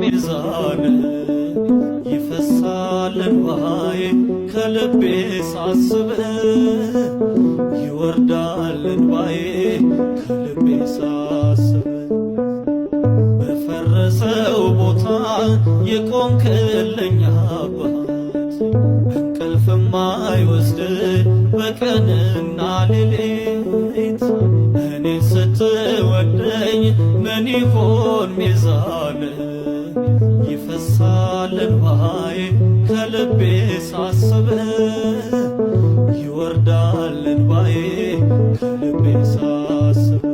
ሚዛን ይፈሳል እንባዬ ከልቤ ሳስብ ይወርዳል እንባዬ ከልቤ ሳስብ በፈረሰው ቦታ የቆምክልኝ አባት እንቅልፍም አይወስድ በቀንና ሌሊት እኔ ስትወደኝ ምን ይሆን ሚዛን ይፈሳል እንባዬ ከልቤ ሳስብ ይወርዳል እንባዬ ከልቤ ሳስብ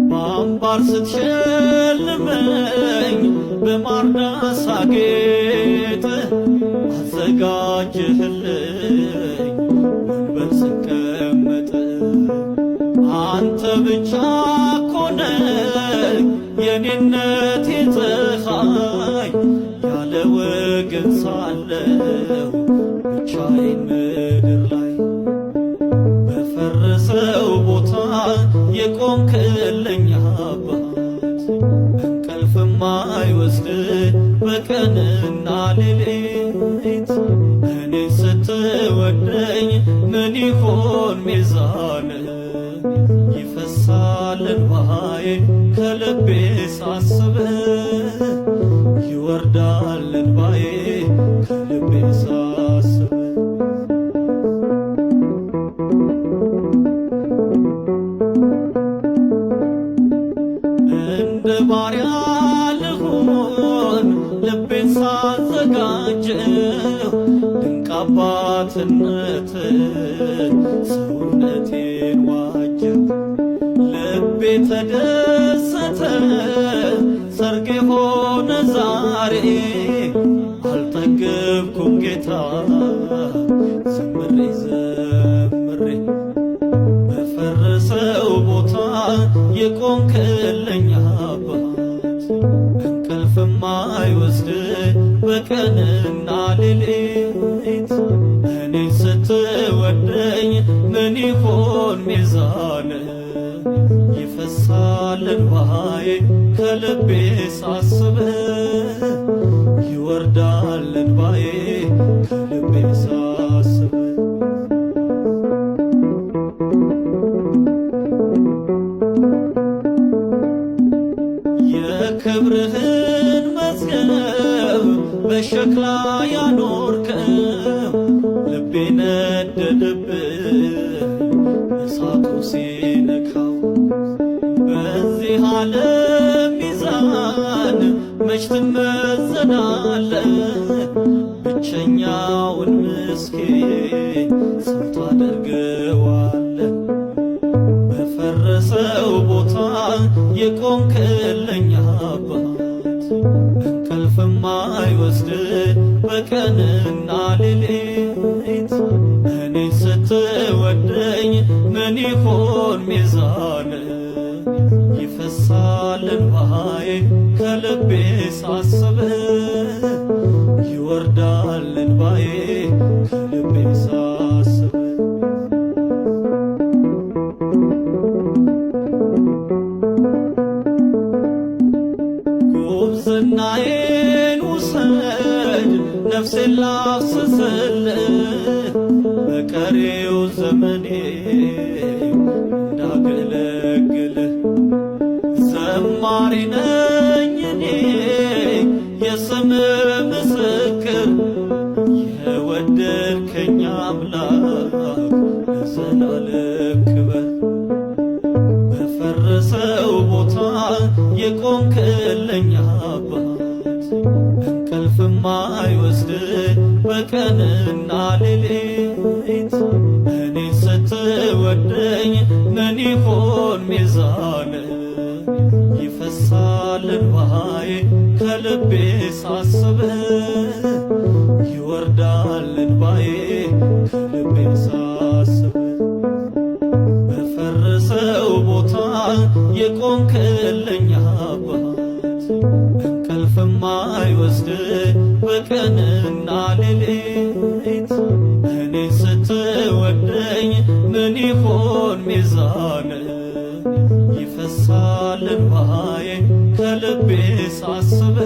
በአምባር ስትሸልመኝ በማርዳ ሳጌጥ አዘጋጀህልኝ ወንበር ስቀመጥ አንተ ብቻ ኮነ የኔነቴ ፀሐይ ያለ ወገን ሳለው ብቻዬን ምድር ላይ በፈረሰው ቦታ የቆምክልኝ አባት እንቅልፍም አይወስድ በቀንና ሌሊት እኔ ስትወደኝ ምን ይሆን ሚዛን ይፈሳል እንባዬ ከልቤ ሳስብ ይወርዳል እንባዬ ከልቤ ሳስብ እንደ ባሪያ ልሁን ልቤን ሳዘጋጀው ድንቅ አባትነትን ሰውነቴን ዋጀው ልቤ ተደሰተ ሰርግ ሆነ ዛሬ አልጠገብኩም ጌታ ዘምሬ ዘምሬ በፈረሰው ቦታ የቆምክልኝ አባት እንቅልፍም አይወስድ በቀንና ሌሊት እኔ ስትወደኝ ምን ይሆን ሚዛን ይፈሳል እንባዬ ከልቤ ሳስብ ይወርዳል እንባዬ ከልቤ ሳስብ የክብርህን መዝገብ በሸክላ ያኖርከው ልቤ ነደደብኝ እሳቱ ሲነካው በዚህ ዓለም ሚዛን መች ትመዘናለህ ብቸኛውን ምስኪን ሰው ታደርገዋለህ በፈረሰው ቦታ የቆምክልኝ አባት እንቅልፍም አይወስድ በቀንና ሌሊት እኔ ስትወደኝ ምን ይሆን ሚዛን ይፈሳል እንባዬ ከልቤ ሳስብ ይወርዳል እንባዬ ከልቤ ሳስብ ጉብዝናዬን ውሰድ ነፍሴን ላፍስስልህ በቀሪው ዘመኔ እንዳገለግልህ ዘማሪ ነኝ እኔ የስምህ ምስክር የወደድከኝ አምላክ ለዘላለም ክበር በፈረሰው ቦታ የቆምክልኝ አባት እንቅልፍም አይወስድ በቀንና ሌሊት እኔ ስትወደኝ ምን ይሆን ሚዛን ይፈሳል እንባዬ ከልቤ ሳስብ ይወርዳል እንባዬ ከልቤ ሳስብ በፈረሰው ቦታ የቆምክልኝ አባት እንቅልፍም አይወስድ በቀንና ሌሊት እኔ ስትወደኝ ምን ይሆን ቢሆን ሚዛን ይፈሳል እንባዬ ከልቤ ሳስብ